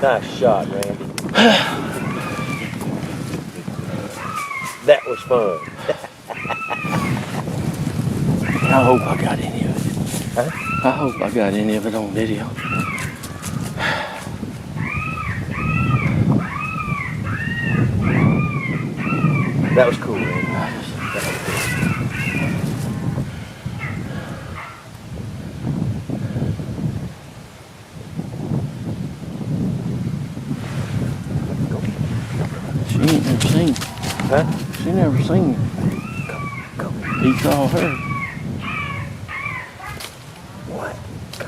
Nice shot, Randy. That was fun. I hope I got any of it. Huh? I hope I got any of it on video. That was cool, Randy. She ain't never seen. Huh? She never seen you. Go. He saw her. What? Go.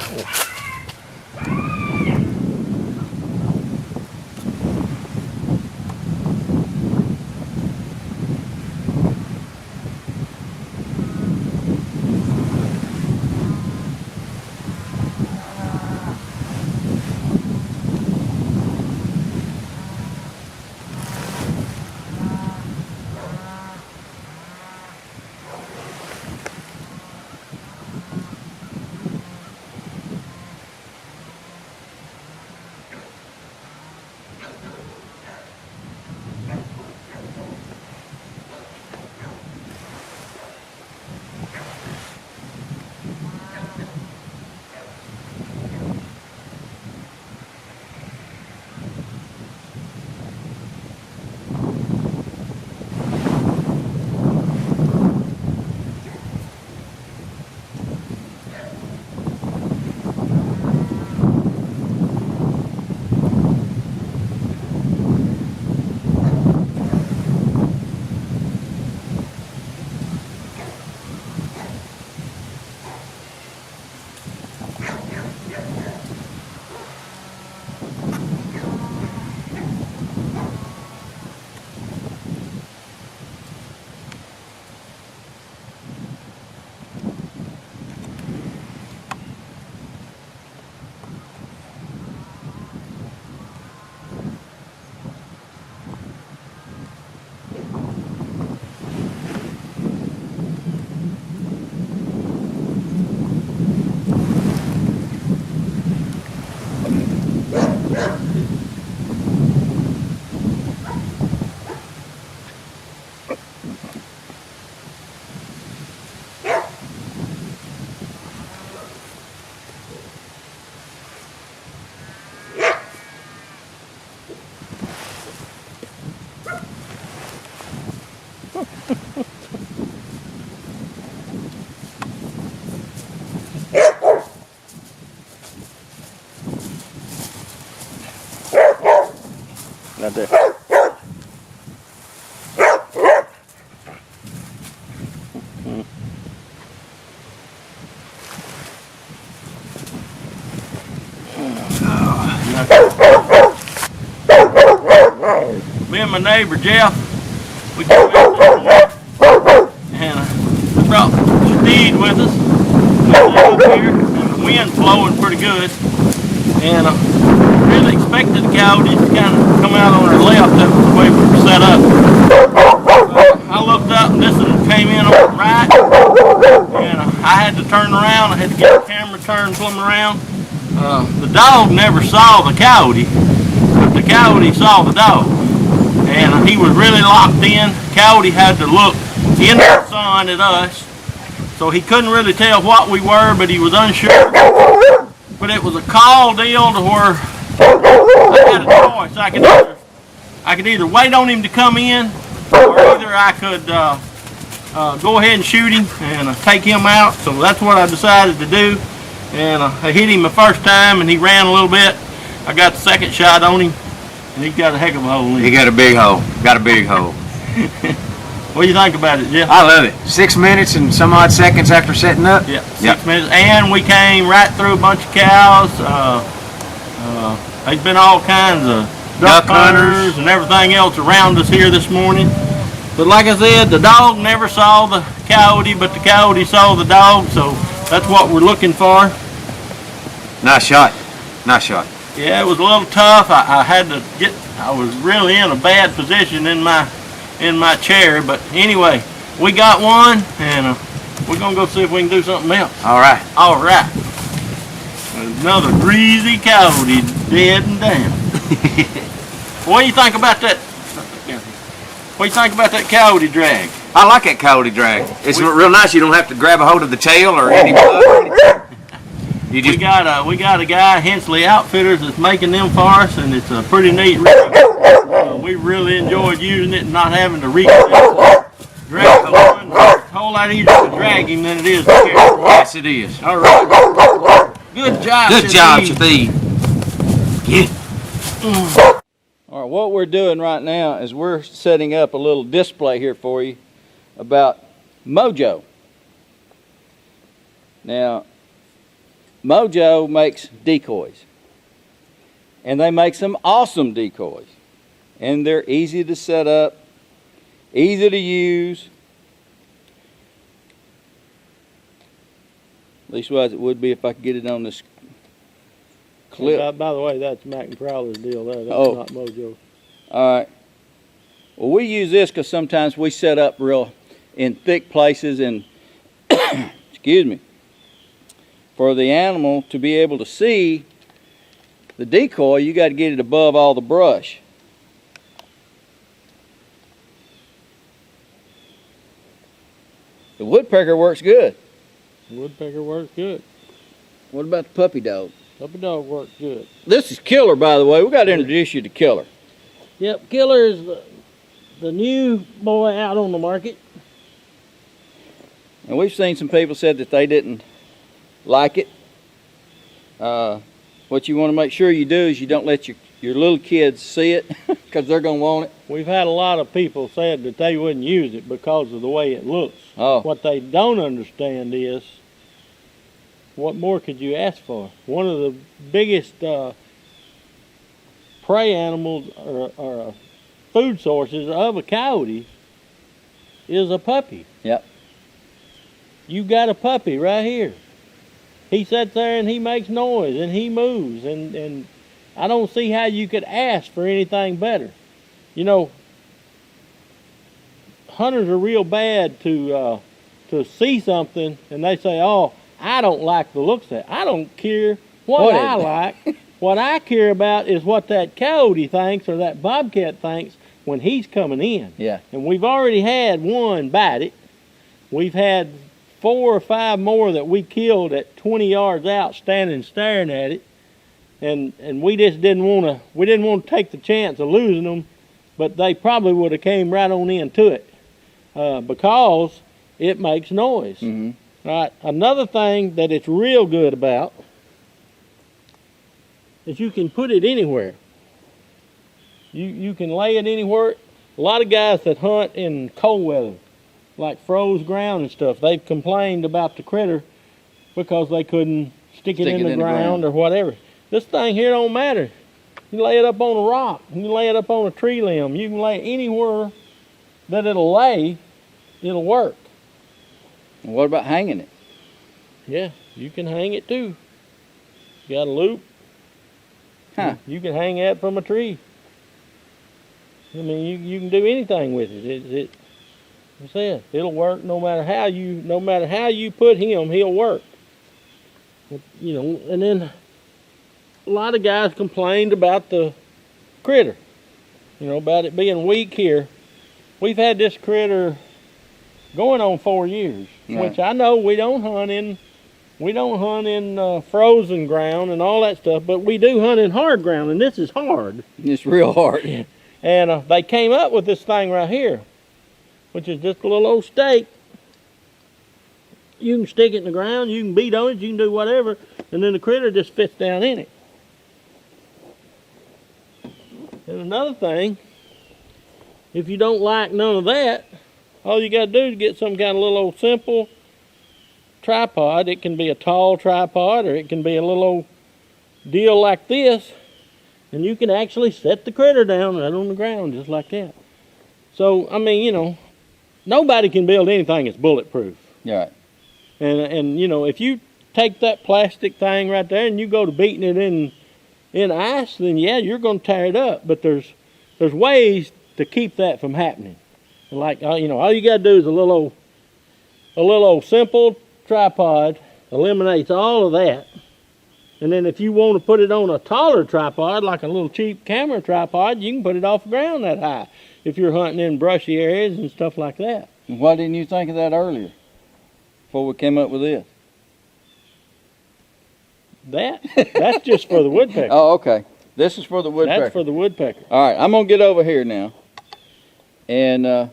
Not there. Me and my neighbor Jeff, we came out this morning and we brought Steed with us. We sat up here and the wind's blowing pretty good, and really expected the coyotes to kind of come out on our left. That was the way we were set up. I looked up and this one came in on the right, and I had to turn around. I had to get the camera turned plumb around. The dog never saw the coyote, but the coyote saw the dog, and he was really locked in. Coyote had to look in the sun at us, so he couldn't really tell what we were, but he was unsure. But it was a call deal to where I had a choice. I could either wait on him to come in, or either I could go ahead and shoot him and take him out. So that's what I decided to do. And I hit him the first time and he ran a little bit. I got the second shot on him and he got a heck of a hole in him. He got a big hole. Got a big hole. What do you think about it, Jeff? I love it. 6 minutes and some odd seconds after setting up. Yeah, 6 minutes. And we came right through a bunch of cows. There's been all kinds of duck hunters and everything else around us here this morning. But like I said, the dog never saw the coyote, but the coyote saw the dog, so that's what we're looking for. Nice shot. Nice shot. Yeah, it was a little tough. I was really in a bad position in my chair, but anyway, we got one, and we're gonna go see if we can do something else. All right. All right. Another greasy coyote dead and down. What do you think about that? What do you think about that coyote drag? I like that coyote drag. It's real nice. You don't have to grab a hold of the tail or any blood or anything. You just We got a guy, Henson Outfitters, that's making them for us, and it's a pretty neat rig. We really enjoyed using it and not having to drag the one. It's a whole lot easier to drag him than it is to carry. yes, it is. All right. Good job. Good job, Shafi. Yeah. All right, what we're doing right now is we're setting up a little display here for you about Mojo. Now, Mojo makes decoys, and they make some awesome decoys, and they're easy to set up, easy to use, leastwise it would be if I could get it on this clip. By the way, that's Mac and Prowler's deal there. That's Oh. not Mojo. All right. Well, we use this because sometimes we set up real in thick places and, excuse me, for the animal to be able to see the decoy, you got to get it above all the brush. The woodpecker works good. Woodpecker works good. What about the puppy dog? Puppy dog works good. This is Killer, by the way. We got to introduce you to Killer. Yep, Killer is the new boy out on the market. And we've seen some people said that they didn't like it. What you want to make sure you do is you don't let your little kids see it because they're going to want it. We've had a lot of people said that they wouldn't use it because of the way it looks. Oh. What they don't understand is, what more could you ask for? One of the biggest prey animals or food sources of a coyote is a puppy. Yep. You got a puppy right here. He sits there and he makes noise and he moves, and I don't see how you could ask for anything better. You know, hunters are real bad to see something and they say, "Oh, I don't like the looks of it." I don't care what I like. What I care about is what that coyote thinks or that bobcat thinks when he's coming in. Yeah. And we've already had one bite it. We've had 4 or 5 more that we killed at 20 yards out, standing staring at it, and we just didn't want to take the chance of losing them, but they probably would have came right on into it because it makes noise. Mm-hmm. Right. Another thing that it's real good about is you can put it anywhere. You can lay it anywhere. A lot of guys that hunt in cold weather, like froze ground and stuff, they've complained about the critter because they couldn't stick it in the ground or whatever. This thing here don't matter. You lay it up on a rock. You can lay it up on a tree limb. You can lay it anywhere that it'll lay, it'll work. And what about hanging it? Yeah, you can hang it too. You got a loop. Huh. You can hang that from a tree. I mean, you can do anything with it. I said, it'll work no matter how you put him, he'll work. You know, and then a lot of guys complained about the critter. You know, about it being weak here. We've had this critter going on 4 years, Right. which I know we don't hunt in frozen ground and all that stuff, but we do hunt in hard ground, and this is hard. It's real hard. And they came up with this thing right here, which is just a little old stake. You can stick it in the ground, you can beat on it, you can do whatever, and then the critter just fits down in it. And another thing, if you don't like none of that, all you got to do is get some kind of little old simple tripod. It can be a tall tripod or it can be a little old deal like this, and you can actually set the critter down right on the ground just like that. So, I mean, you know, nobody can build anything that's bulletproof. Right. And you know, if you take that plastic thing right there and you go to beating it in ice, then yeah, you're going to tear it up. But there's ways to keep that from happening. Like, you know, all you got to do is a little old simple tripod eliminates all of that, And then if you want to put it on a taller tripod, like a little cheap camera tripod, you can put it off the ground that high if you're hunting in brushy areas and stuff like that. Why didn't you think of that earlier? Before we came up with this? That's just for the woodpecker. Oh, okay. This is for the woodpecker. That's for the woodpecker. All right, I'm going to get over here now. And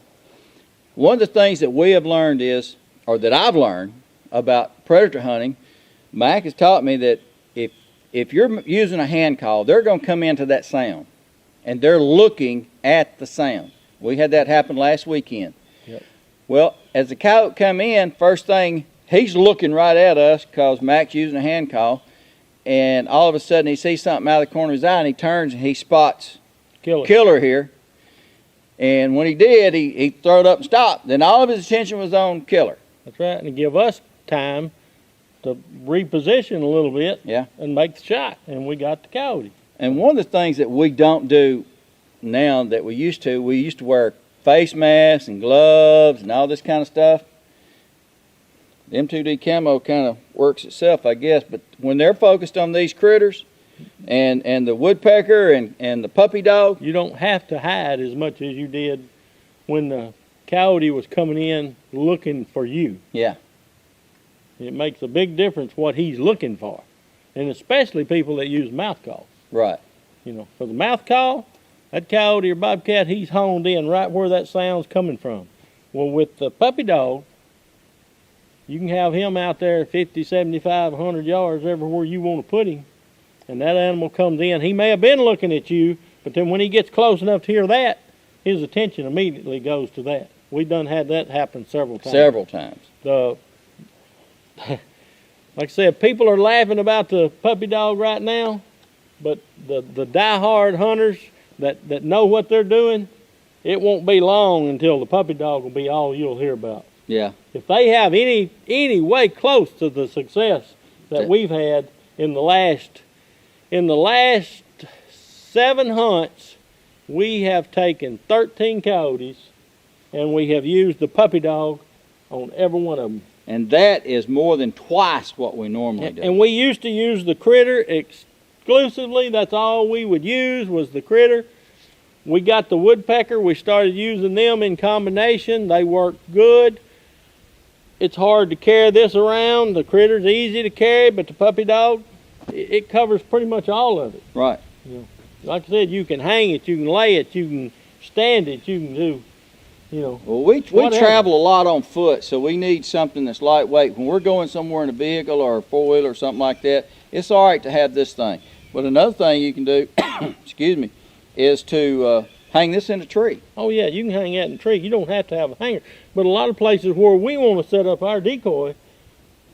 one of the things that we have learned is, or that I've learned about predator hunting, Mac has taught me that if you're using a hand call, they're going to come into that sound. And they're looking at the sound. We had that happen last weekend. Yep. Well, as the coyote come in, first thing, he's looking right at us because Mac's using a hand call. And all of a sudden he sees something out of the corner of his eye and he turns and he spots killer here. And when he did, he threw it up and stopped. Then all of his attention was on killer. That's right, and to give us time to reposition a little bit, Yeah. and make the shot, and we got the coyote. And one of the things that we don't do now that we used to wear face masks and gloves and all this kind of stuff. The M2D camo kind of works itself, I guess, but when they're focused on these critters and the woodpecker and the puppy dog, You don't have to hide as much as you did when the coyote was coming in looking for you. Yeah. It makes a big difference what he's looking for, and especially people that use mouth calls. Right. You know, for the mouth call, that coyote or bobcat, he's honed in right where that sound's coming from. Well, with the puppy dog, you can have him out there 50, 75, 100 yards everywhere you want to put him, and that animal comes in. He may have been looking at you, but then when he gets close enough to hear that, his attention immediately goes to that. We've done had that happen several times. Several times. Like I said, people are laughing about the puppy dog right now, but the die-hard hunters that know what they're doing, it won't be long until the puppy dog will be all you'll hear about. Yeah. If they have any way close to the success that we've had in the last 7 hunts, we have taken 13 coyotes and we have used the puppy dog on every one of them. And that is more than twice what we normally do. And we used to use the critter exclusively. That's all we would use was the critter. We got the woodpecker. We started using them in combination. They work good. It's hard to carry this around. The critter's easy to carry, but the puppy dog, it covers pretty much all of it. Right. You know, like I said, you can hang it, you can lay it, you can stand it, you can do, you know. Well, we whatever. travel a lot on foot, so we need something that's lightweight. When we're going somewhere in a vehicle or a four-wheeler or something like that, it's all right to have this thing. But another thing you can do, excuse me, is to hang this in a tree. Oh yeah, you can hang that in a tree. You don't have to have a hanger. But a lot of places where we want to set up our decoy,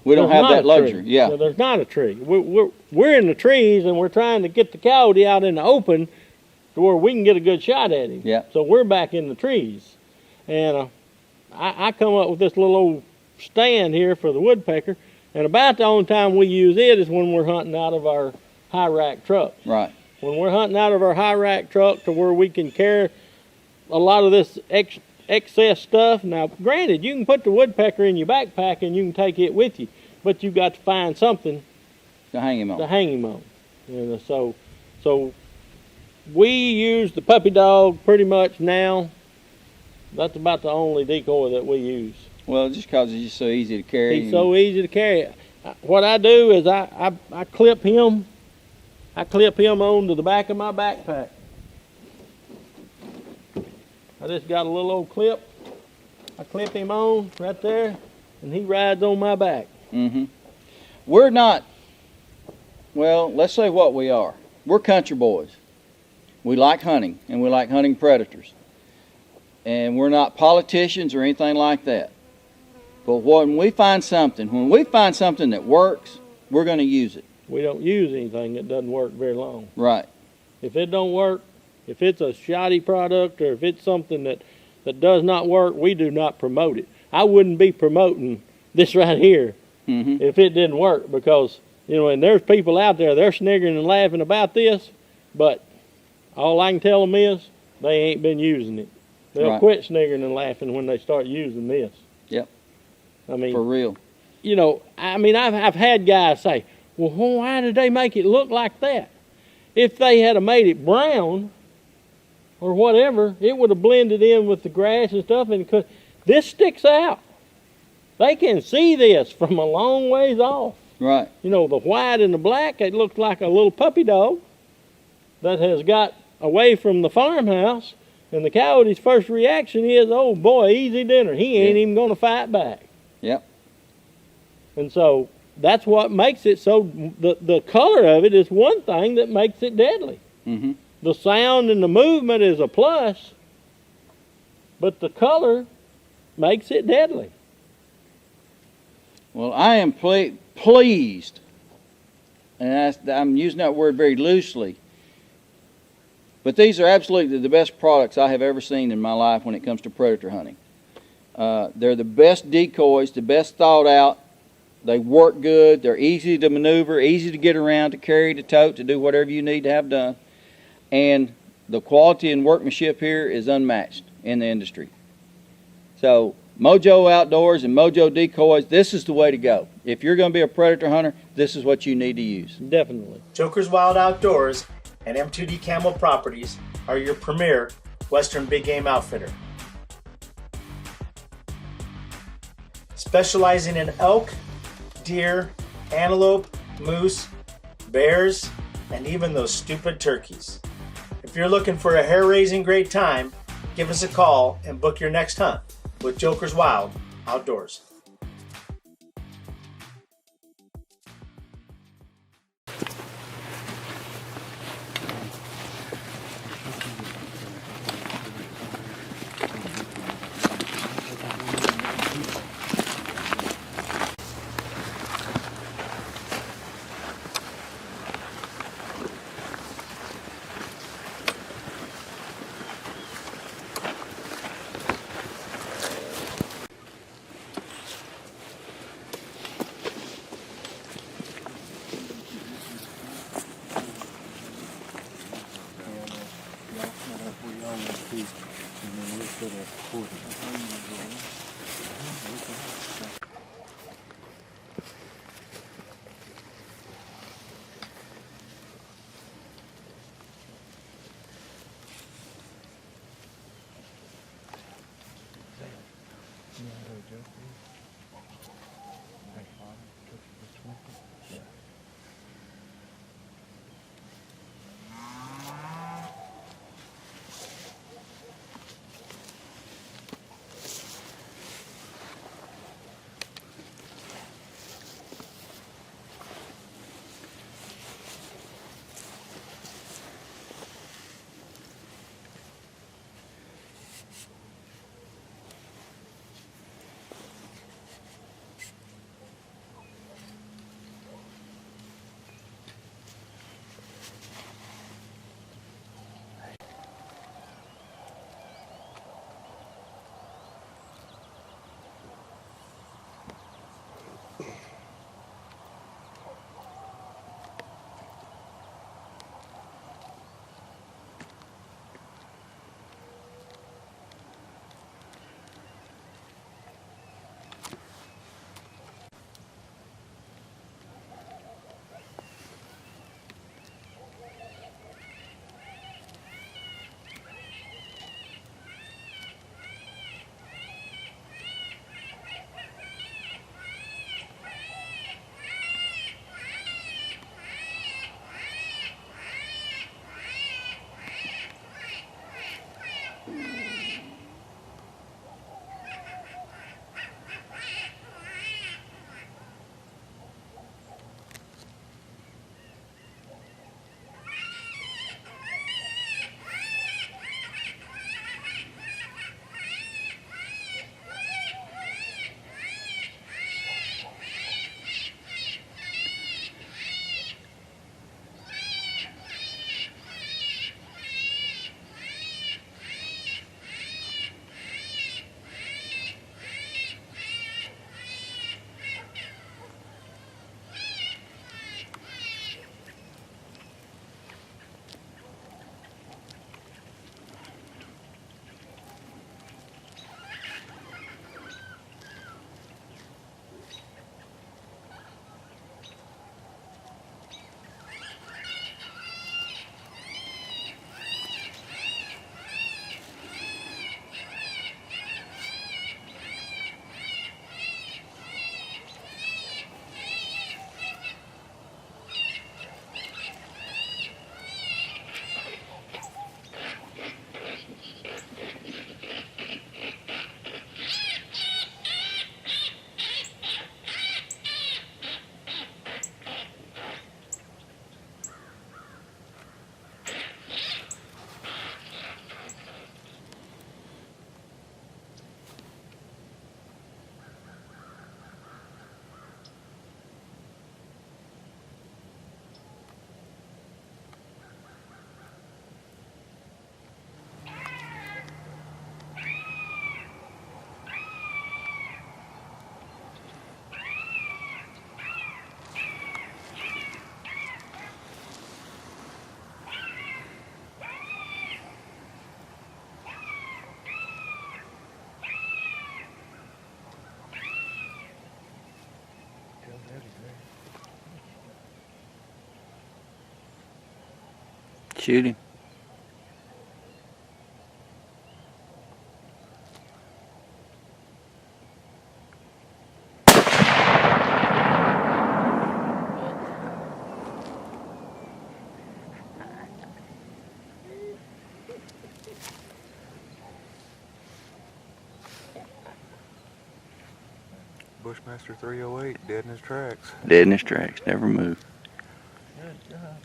We don't there's have not that a luxury. tree. Yeah. So there's not a tree. We're in the trees and we're trying to get the coyote out in the open to where we can get a good shot at him. Yeah. So we're back in the trees. And I come up with this little old stand here for the woodpecker, and about the only time we use it is when we're hunting out of our high rack truck. Right. When we're hunting out of our high rack truck to where we can carry a lot of this excess stuff. Now, granted, you can put the woodpecker in your backpack and you can take it with you, but you got to find something To hang him to on. hang him on. You know, so we use the puppy dog pretty much now. That's about the only decoy that we use. Well, just because he's just so easy to carry. He's so easy to carry. What I do is I clip him. I clip him onto the back of my backpack. I just got a little old clip. I clip him on right there, and he rides on my back. Mm-hmm. We're not, well, let's say what we are. We're country boys. We like hunting, and we like hunting predators. And we're not politicians or anything like that. But when we find something that works, we're going to use it. We don't use anything that doesn't work very long. Right. If it don't work, if it's a shoddy product or if it's something that does not work, we do not promote it. I wouldn't be promoting this right here Mm-hmm. if it didn't work, because, you know, and there's people out there, they're sniggering and laughing about this, but all I can tell them is they ain't been using it. They'll Right. quit sniggering and laughing when they start using this. Yep. I mean, For real. you know, I mean, I've had guys say, Well, why did they make it look like that? If they had made it brown or whatever, it would have blended in with the grass and stuff. And this sticks out. They can see this from a long ways off. Right. You know, the white and the black, it looks like a little puppy dog that has got away from the farmhouse, and the coyote's first reaction is, oh boy, easy dinner. He ain't even going to fight back. Yep. And so that's what makes it so, the color of it is one thing that makes it deadly. Mm-hmm. The sound and the movement is a plus, but the color makes it deadly. Well, I am pleased, and I'm using that word very loosely, but these are absolutely the best products I have ever seen in my life when it comes to predator hunting. They're the best decoys, the best thought out. They work good. They're easy to maneuver, easy to get around, to carry, to tote, to do whatever you need to have done. And the quality and workmanship here is unmatched in the industry. So Mojo Outdoors and Mojo Decoys, this is the way to go. If you're going to be a predator hunter, this is what you need to use. Definitely. Joker's Wild Outdoors and M2D Camo Properties are your premier Western big game outfitter. Specializing in elk, deer, antelope, moose, bears, and even those stupid turkeys. If you're looking for a hair-raising great time, give us a call and book your next hunt with Joker's Wild Outdoors. Shoot him. Bushmaster 308, dead in his tracks. Dead in his tracks. Never moved. Good job, man.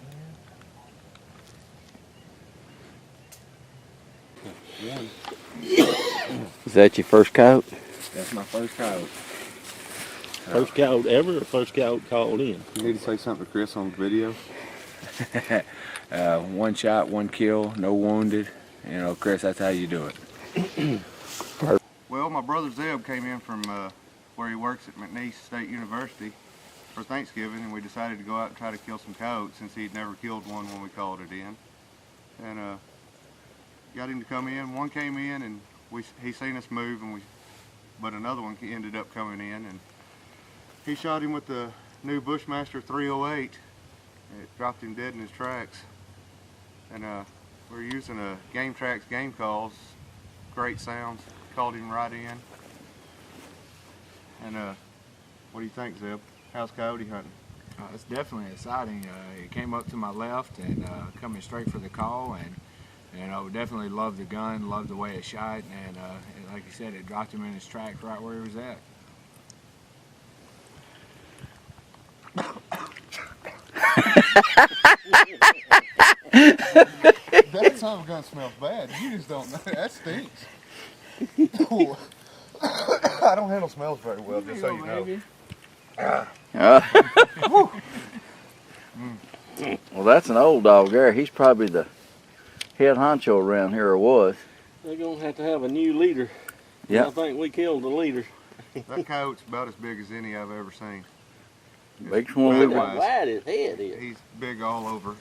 Is that your first coyote? That's my first coyote. First coyote ever or first coyote called in? You need to say something to Chris on the video. One shot, one kill, no wounded. You know, Chris, that's how you do it. Well, my brother Zeb came in from where he works at McNeese State University for Thanksgiving, and we decided to go out and try to kill some coyotes since he'd never killed one when we called it in. And got him to come in. One came in, and he seen us move, and but another one ended up coming in, and he shot him with the new Bushmaster 308. It dropped him dead in his tracks. And we're using a Game Tracks game calls, great sounds. Called him right in. And what do you think, Zeb? How's coyote hunting? It's definitely exciting. It came up to my left and coming straight for the call, and I definitely loved the gun, loved the way it shot, and like you said, it dropped him in his tracks right where he was at. That son of a gun smells bad. You just don't know. That stinks. I don't handle smells very well, just so you know. Well, that's an old dog there. He's probably the head honcho around here, or was. They're going to have a new leader. Yeah. I think we killed the leader. That coyote's about as big as any I've ever seen. Biggest one we've Wise. Wide his head is. He's big all over.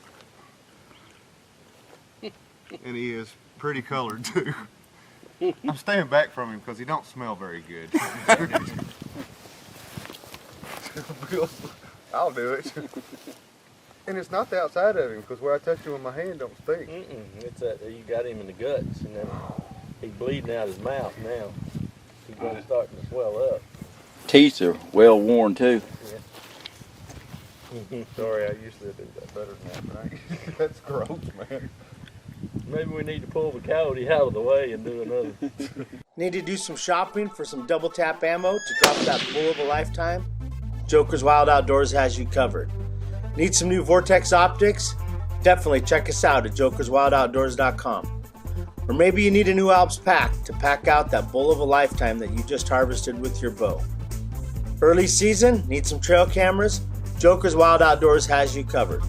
And he is pretty colored too. I'm staying back from him because he don't smell very good. I'll do it. And it's not the outside of him, because where I touch him with my hand don't stink. It's that you got him in the guts, and then he's bleeding out his mouth now. He's going to start to swell up. Teeth are well worn too. Sorry, I usually do that better than that, but that's gross, man. Maybe we need to pull the coyote out of the way and do another. Need to do some shopping for some double tap ammo to drop that bull of a lifetime? Joker's Wild Outdoors has you covered. Need some new Vortex optics? Definitely check us out at jokerswildoutdoors.com. Or maybe you need a new Alps pack to pack out that bull of a lifetime that you just harvested with your bow. Early season? Need some trail cameras? Joker's Wild Outdoors has you covered.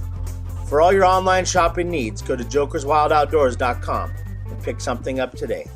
For all your online shopping needs, go to jokerswildoutdoors.com and pick something up today.